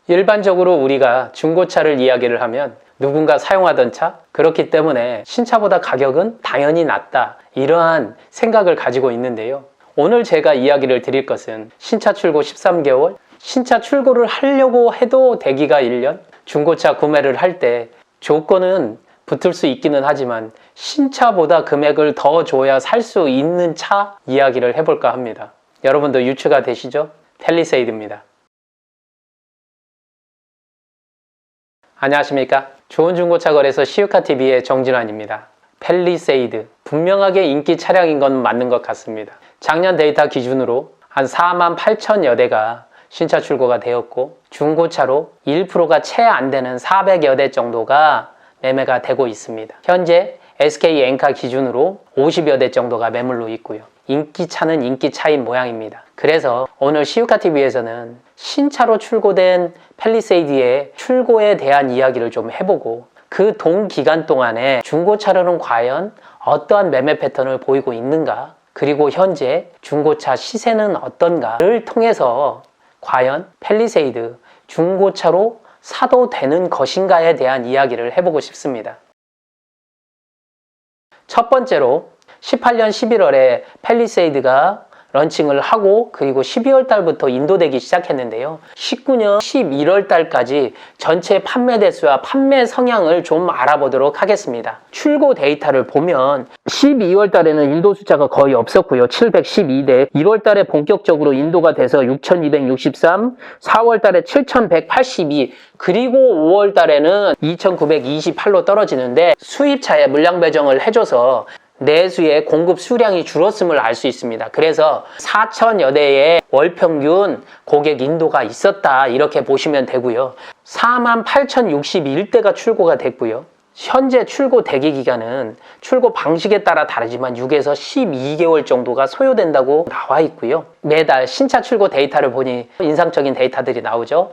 일반적으로 우리가 중고차를 이야기를 하면 누군가 사용하던 차? 그렇기 때문에 신차보다 가격은 당연히 낮다. 이러한 생각을 가지고 있는데요. 오늘 제가 이야기를 드릴 것은 신차 출고 13개월, 신차 출고를 하려고 해도 대기가 1년, 중고차 구매를 할 때 조건은 붙을 수 있기는 하지만 신차보다 금액을 더 줘야 살 수 있는 차 이야기를 해볼까 합니다. 여러분도 유추가 되시죠? 팰리세이드입니다. 안녕하십니까? 좋은 중고차 거래소 시우카TV의 정진환입니다. 팰리세이드, 분명하게 인기 차량인 건 맞는 것 같습니다. 작년 데이터 기준으로 한 48,000여 대가 신차 출고가 되었고 중고차로 1%가 채 안 되는 400여 대 정도가 매매가 되고 있습니다. 현재 SK엔카 기준으로 50여 대 정도가 매물로 있고요. 인기차는 인기차인 모양입니다. 그래서 오늘 시우카TV에서는 신차로 출고된 팰리세이드의 출고에 대한 이야기를 좀 해보고 그 동기간 동안에 중고차로는 과연 어떠한 매매 패턴을 보이고 있는가, 그리고 현재 중고차 시세는 어떤가를 통해서 과연 팰리세이드 중고차로 사도 되는 것인가에 대한 이야기를 해보고 싶습니다. 첫 번째로 18년 11월에 팰리세이드가 런칭을 하고 그리고 12월 달부터 인도되기 시작했는데요. 19년 11월 달까지 전체 판매 대수와 판매 성향을 좀 알아보도록 하겠습니다. 출고 데이터를 보면 12월 달에는 인도 숫자가 거의 없었고요. 712대, 1월 달에 본격적으로 인도가 돼서 6263, 4월 달에 7182, 그리고 5월 달에는 2928로 떨어지는데 수입차에 물량 배정을 해줘서 내수의 공급 수량이 줄었음을 알 수 있습니다. 그래서 4,000여 대의 월평균 고객 인도가 있었다, 이렇게 보시면 되고요. 48,061대가 출고가 됐고요. 현재 출고 대기 기간은 출고 방식에 따라 다르지만 6에서 12개월 정도가 소요된다고 나와 있고요. 매달 신차 출고 데이터를 보니 인상적인 데이터들이 나오죠.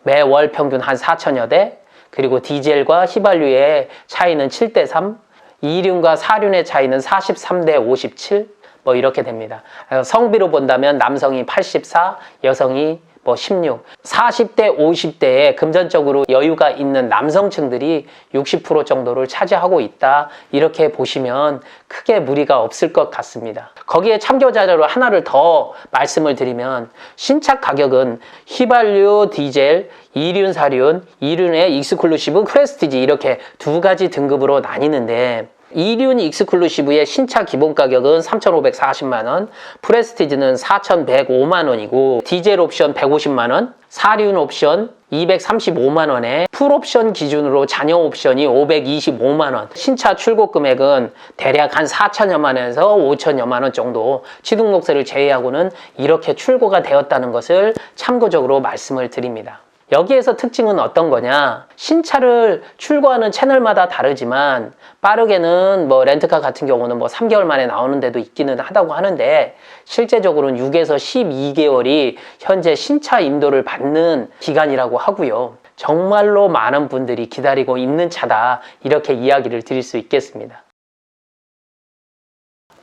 매월 평균 한 4,000여 대, 그리고 디젤과 휘발유의 차이는 7대3, 2륜과 4륜의 차이는 43대 57, 뭐 이렇게 됩니다. 성비로 본다면 남성이 84, 여성이 16, 40대 50대에 금전적으로 여유가 있는 남성층들이 60% 정도를 차지하고 있다, 이렇게 보시면 크게 무리가 없을 것 같습니다. 거기에 참고 자료로 하나를 더 말씀을 드리면 신차 가격은 휘발유, 디젤, 2륜, 4륜, 2륜의 익스클루시브, 프레스티지 이렇게 두 가지 등급으로 나뉘는데 2륜 익스클루시브의 신차 기본 가격은 3,540만원, 프레스티지는 4,105만원이고 디젤 옵션 150만원, 4륜 옵션 235만원에 풀옵션 기준으로 잔여 옵션이 525만원, 신차 출고 금액은 대략 한 4천여만원에서 5천여만원 정도, 취등록세를 제외하고는 이렇게 출고가 되었다는 것을 참고적으로 말씀을 드립니다. 여기에서 특징은 어떤 거냐, 신차를 출고하는 채널마다 다르지만 빠르게는 렌트카 같은 경우는 3개월 만에 나오는 데도 있기는 하다고 하는데 실제적으로는 6에서 12개월이 현재 신차 인도를 받는 기간이라고 하고요. 정말로 많은 분들이 기다리고 있는 차다, 이렇게 이야기를 드릴 수 있겠습니다.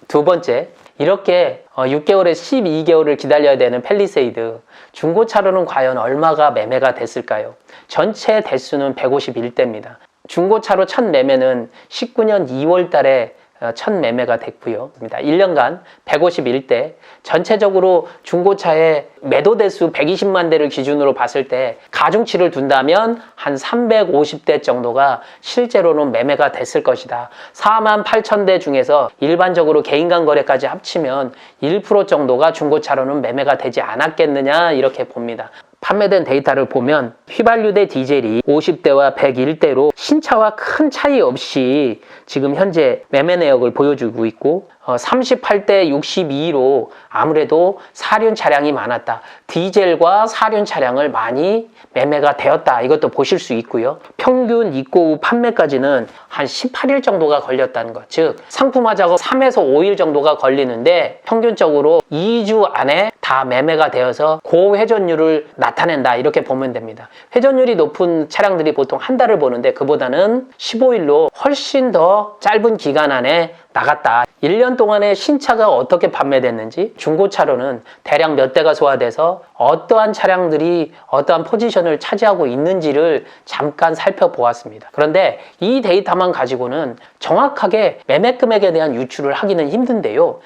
두 번째, 이렇게 6개월에 12개월을 기다려야 되는 팰리세이드 중고차로는 과연 얼마가 매매가 됐을까요? 전체 대수는 151대입니다. 중고차로 첫 매매는 19년 2월 달에 첫 매매가 됐고요. 1년간 151대, 전체적으로 중고차의 매도 대수 120만 대를 기준으로 봤을 때 가중치를 둔다면 한 350대 정도가 실제로는 매매가 됐을 것이다. 48,000대 중에서 일반적으로 개인 간 거래까지 합치면 1% 정도가 중고차로는 매매가 되지 않았겠느냐, 이렇게 봅니다. 판매된 데이터를 보면 휘발유 대 디젤이 50대와 101대로 신차와 큰 차이 없이 지금 현재 매매 내역을 보여주고 있고 38대 62로 아무래도 4륜 차량이 많았다. 디젤과 4륜 차량을 많이 매매가 되었다. 이것도 보실 수 있고요. 평균 입고 후 판매까지는 한 18일 정도가 걸렸다는 것. 즉 상품화 작업 3에서 5일 정도가 걸리는데 평균적으로 2주 안에 다 매매가 되어서 고회전율을 나타낸다. 이렇게 보면 됩니다. 회전율이 높은 차량들이 보통 한 달을 보는데 그보다는 15일로 훨씬 더 짧은 기간 안에 나갔다. 1년 동안에 신차가 어떻게 판매됐는지, 중고차로는 대략 몇 대가 소화돼서 어떠한 차량들이 어떠한 포지션을 차지하고 있는지를 잠깐 살펴보았습니다. 그런데 이 데이터만 가지고는 정확하게 매매 금액에 대한 유추를 하기는 힘든데요.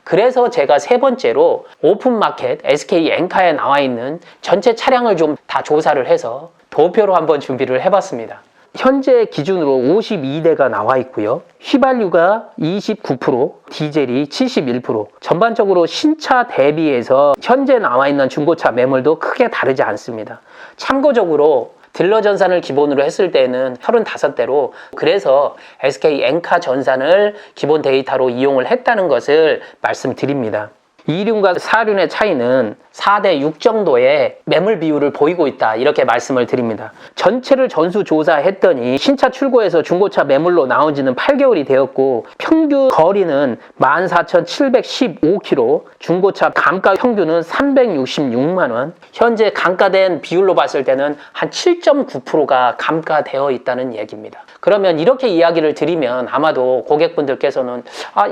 그래서 제가 세 번째로 오픈마켓 SK 엔카에 나와 있는 전체 차량을 좀 다 조사를 해서 도표로 한번 준비를 해봤습니다. 현재 기준으로 52대가 나와 있고요. 휘발유가 29%, 디젤이 71%. 전반적으로 신차 대비해서 현재 나와 있는 중고차 매물도 크게 다르지 않습니다. 참고적으로 딜러 전산을 기본으로 했을 때는 35대로, 그래서 SK 엔카 전산을 기본 데이터로 이용을 했다는 것을 말씀드립니다. 2륜과 4륜의 차이는 4대 6 정도의 매물 비율을 보이고 있다, 이렇게 말씀을 드립니다. 전체를 전수조사했더니 신차 출고에서 중고차 매물로 나온 지는 8개월이 되었고 평균 거리는 14,715km, 중고차 감가 평균은 366만원, 현재 감가된 비율로 봤을 때는 한 7.9%가 감가되어 있다는 얘기입니다. 그러면 이렇게 이야기를 드리면 아마도 고객분들께서는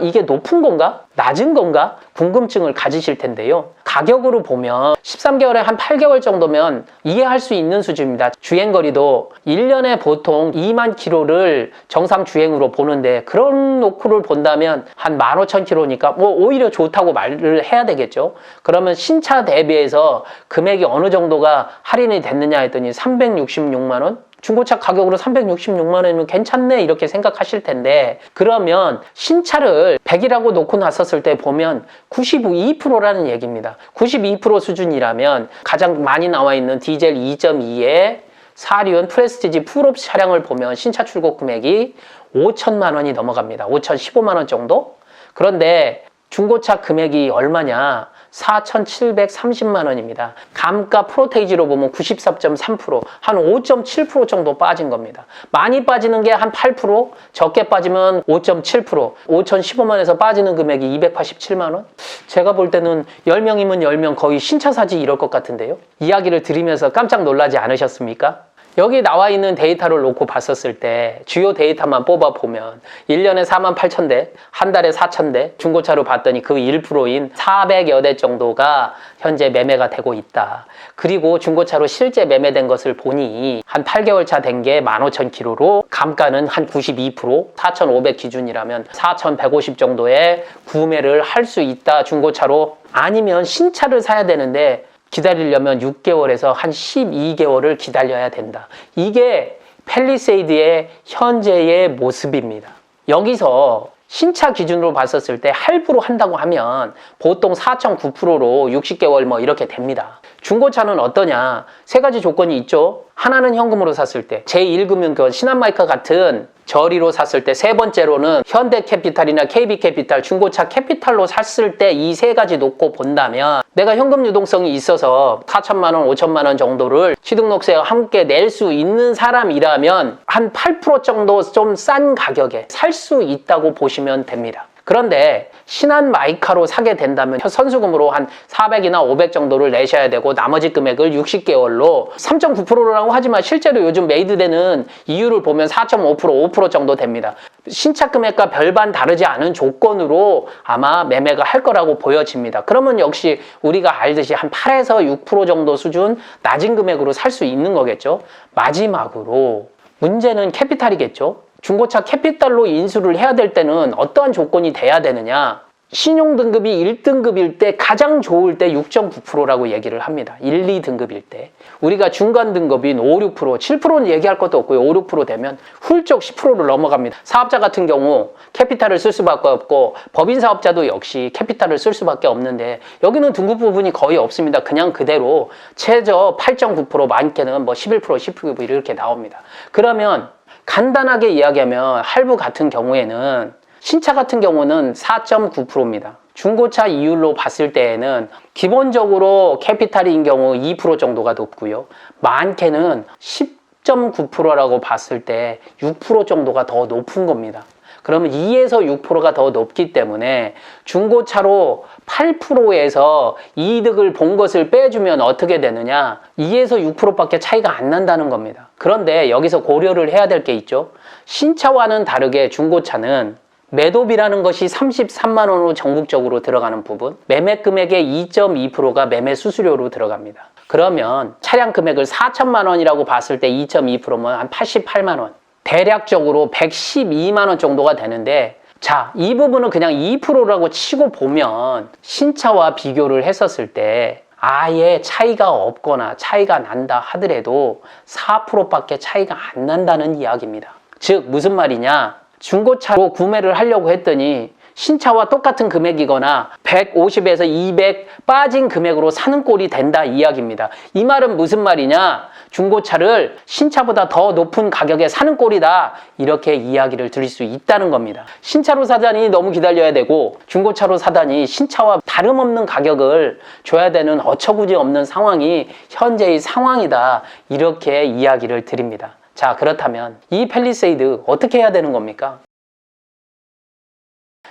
이게 높은 건가? 낮은 건가? 궁금증을 가지실 텐데요. 가격으로 보면 13개월에 한 8개월 정도면 이해할 수 있는 수준입니다. 주행거리도 1년에 보통 2만 킬로를 정상 주행으로 보는데 그런 놓고를 본다면 한 15,000킬로니까 뭐 오히려 좋다고 말을 해야 되겠죠. 그러면 신차 대비해서 금액이 어느 정도가 할인이 됐느냐 했더니 366만 원? 중고차 가격으로 366만 원이면 괜찮네, 이렇게 생각하실 텐데, 그러면 신차를 100이라고 놓고 놨었을 때 보면 92%라는 얘기입니다. 92% 수준이라면 가장 많이 나와 있는 디젤 2.2의 4륜 프레스티지 풀옵 차량을 보면 신차 출고 금액이 5천만 원이 넘어갑니다. 5,015만 원 정도? 그런데 중고차 금액이 얼마냐? 4,730만 원입니다. 감가 프로테이지로 보면 94.3%, 한 5.7% 정도 빠진 겁니다. 많이 빠지는 게 한 8%, 적게 빠지면 5.7%, 5,015만 원에서 빠지는 금액이 287만 원? 제가 볼 때는 10명이면 10명 거의 신차 사지 이럴 것 같은데요. 이야기를 들으면서 깜짝 놀라지 않으셨습니까? 여기 나와 있는 데이터를 놓고 봤었을 때 주요 데이터만 뽑아보면 1년에 48,000대, 한 달에 4,000대, 중고차로 봤더니 그 1%인 400여 대 정도가 현재 매매가 되고 있다. 그리고 중고차로 실제 매매된 것을 보니 한 8개월 차 된 게 15,000km로 감가는 한 92%, 4,500 기준이라면 4,150 정도의 구매를 할 수 있다, 중고차로. 아니면 신차를 사야 되는데 기다리려면 6개월에서 한 12개월을 기다려야 된다. 이게 팰리세이드의 현재의 모습입니다. 여기서 신차 기준으로 봤었을 때 할부로 한다고 하면 보통 4.9%로 60개월 뭐 이렇게 됩니다. 중고차는 어떠냐? 세 가지 조건이 있죠. 하나는 현금으로 샀을 때, 제1금융권 신한마이카 같은 저리로 샀을 때, 세 번째로는 현대캐피탈이나 KB캐피탈, 중고차 캐피탈로 샀을 때 이 세 가지 놓고 본다면 내가 현금 유동성이 있어서 4천만 원, 5천만 원 정도를 취등록세와 함께 낼 수 있는 사람이라면 한 8% 정도 좀 싼 가격에 살 수 있다고 보시면 됩니다. 그런데 신한마이카로 사게 된다면 선수금으로 한 400이나 500 정도를 내셔야 되고 나머지 금액을 60개월로 3.9%라고 하지만 실제로 요즘 메이드되는 이유를 보면 4.5%, 5% 정도 됩니다. 신차 금액과 별반 다르지 않은 조건으로 아마 매매가 할 거라고 보여집니다. 그러면 역시 우리가 알듯이 한 8에서 6% 정도 수준 낮은 금액으로 살 수 있는 거겠죠. 마지막으로 문제는 캐피탈이겠죠. 중고차 캐피탈로 인수를 해야 될 때는 어떠한 조건이 돼야 되느냐? 신용등급이 1등급일 때 가장 좋을 때 6.9%라고 얘기를 합니다. 1, 2등급일 때. 우리가 중간 등급인 5, 6%, 7%는 얘기할 것도 없고요. 5, 6% 되면 훌쩍 10%를 넘어갑니다. 사업자 같은 경우 캐피탈을 쓸 수밖에 없고 법인 사업자도 역시 캐피탈을 쓸 수밖에 없는데 여기는 등급 부분이 거의 없습니다. 그냥 그대로 최저 8.9%, 많게는 뭐 11%, 10% 이렇게 나옵니다. 그러면 간단하게 이야기하면 할부 같은 경우에는 신차 같은 경우는 4.9%입니다. 중고차 이율로 봤을 때에는 기본적으로 캐피탈인 경우 2% 정도가 높고요. 많게는 10.9%라고 봤을 때 6% 정도가 더 높은 겁니다. 그러면 2에서 6%가 더 높기 때문에 중고차로 8%에서 이득을 본 것을 빼주면 어떻게 되느냐? 2에서 6%밖에 차이가 안 난다는 겁니다. 그런데 여기서 고려를 해야 될 게 있죠. 신차와는 다르게 중고차는 매도비라는 것이 33만 원으로 전국적으로 들어가는 부분, 매매 금액의 2.2%가 매매 수수료로 들어갑니다. 그러면 차량 금액을 4천만 원이라고 봤을 때 2.2%면 한 88만 원, 대략적으로 112만 원 정도가 되는데, 자, 이 부분은 그냥 2%라고 치고 보면 신차와 비교를 했었을 때 아예 차이가 없거나 차이가 난다 하더라도 4%밖에 차이가 안 난다는 이야기입니다. 즉 무슨 말이냐? 중고차로 구매를 하려고 했더니 신차와 똑같은 금액이거나 150에서 200 빠진 금액으로 사는 꼴이 된다 이야기입니다. 이 말은 무슨 말이냐? 중고차를 신차보다 더 높은 가격에 사는 꼴이다, 이렇게 이야기를 드릴 수 있다는 겁니다. 신차로 사다니 너무 기다려야 되고 중고차로 사다니 신차와 다름없는 가격을 줘야 되는 어처구니 없는 상황이 현재의 상황이다, 이렇게 이야기를 드립니다. 자, 그렇다면 이 팰리세이드 어떻게 해야 되는 겁니까?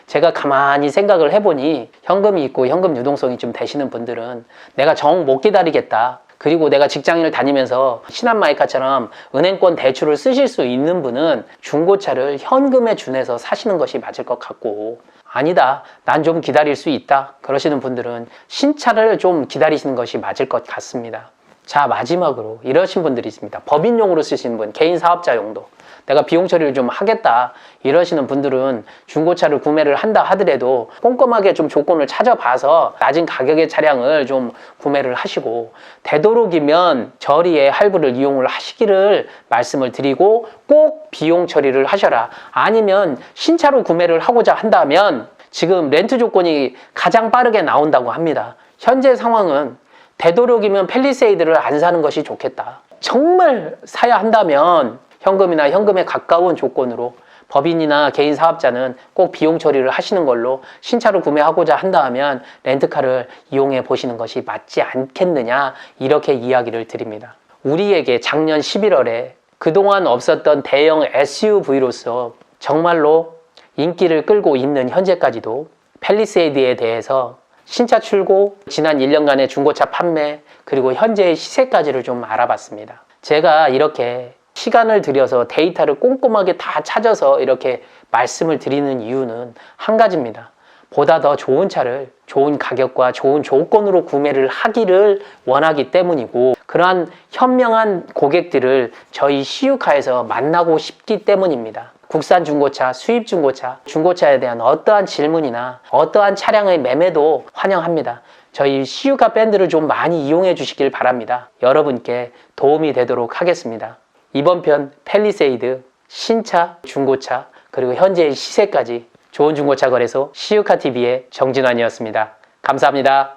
제가 가만히 생각을 해보니 현금이 있고 현금 유동성이 좀 되시는 분들은 내가 정 못 기다리겠다, 그리고 내가 직장인을 다니면서 신한마이카처럼 은행권 대출을 쓰실 수 있는 분은 중고차를 현금에 준해서 사시는 것이 맞을 것 같고, 아니다, 난 좀 기다릴 수 있다 그러시는 분들은 신차를 좀 기다리시는 것이 맞을 것 같습니다. 자, 마지막으로 이러신 분들이 있습니다. 법인용으로 쓰시는 분, 개인 사업자 용도, 내가 비용 처리를 좀 하겠다 이러시는 분들은 중고차를 구매를 한다 하더라도 꼼꼼하게 좀 조건을 찾아봐서 낮은 가격의 차량을 좀 구매를 하시고, 되도록이면 저리의 할부를 이용을 하시기를 말씀을 드리고, 꼭 비용 처리를 하셔라. 아니면 신차로 구매를 하고자 한다면 지금 렌트 조건이 가장 빠르게 나온다고 합니다. 현재 상황은 되도록이면 팰리세이드를 안 사는 것이 좋겠다. 정말 사야 한다면 현금이나 현금에 가까운 조건으로, 법인이나 개인 사업자는 꼭 비용 처리를 하시는 걸로, 신차를 구매하고자 한다 하면 렌트카를 이용해 보시는 것이 맞지 않겠느냐, 이렇게 이야기를 드립니다. 우리에게 작년 11월에 그동안 없었던 대형 SUV로서 정말로 인기를 끌고 있는 현재까지도 팰리세이드에 대해서 신차 출고, 지난 1년간의 중고차 판매, 그리고 현재의 시세까지를 좀 알아봤습니다. 제가 이렇게 시간을 들여서 데이터를 꼼꼼하게 다 찾아서 이렇게 말씀을 드리는 이유는 한 가지입니다. 보다 더 좋은 차를 좋은 가격과 좋은 조건으로 구매를 하기를 원하기 때문이고, 그러한 현명한 고객들을 저희 CU카에서 만나고 싶기 때문입니다. 국산 중고차, 수입 중고차, 중고차에 대한 어떠한 질문이나 어떠한 차량의 매매도 환영합니다. 저희 CU카 밴드를 좀 많이 이용해 주시길 바랍니다. 여러분께 도움이 되도록 하겠습니다. 이번 편 팰리세이드, 신차, 중고차, 그리고 현재의 시세까지 좋은 중고차 거래소 CU카TV의 정진환이었습니다. 감사합니다.